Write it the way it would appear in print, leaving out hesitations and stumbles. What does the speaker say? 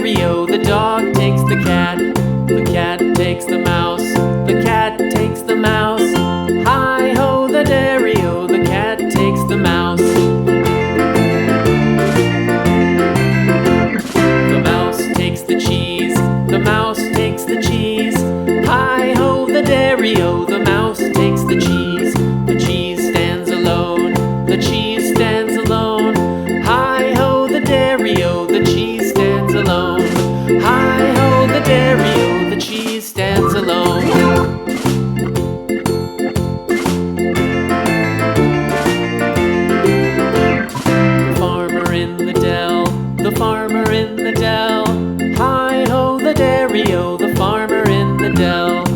dairy-o, the dog takes the cat. The cat takes the mouse. The cat takes the mouse. Hi-ho, the dairy-o, the cat takes the mouse. The mouse takes the cheese. The mouse takes the cheese. Hi-ho, the dairy-o, the mouse takes the cheese. The cheese stands alone. The cheese stands alone. Hi-ho, the dairy-o, the cheese stands alone. Hi-ho, the dairy-o, the cheese stands alone. The farmer in the dell. The farmer in the dell. Hi-ho, the dairy-o, the farmer in the dell.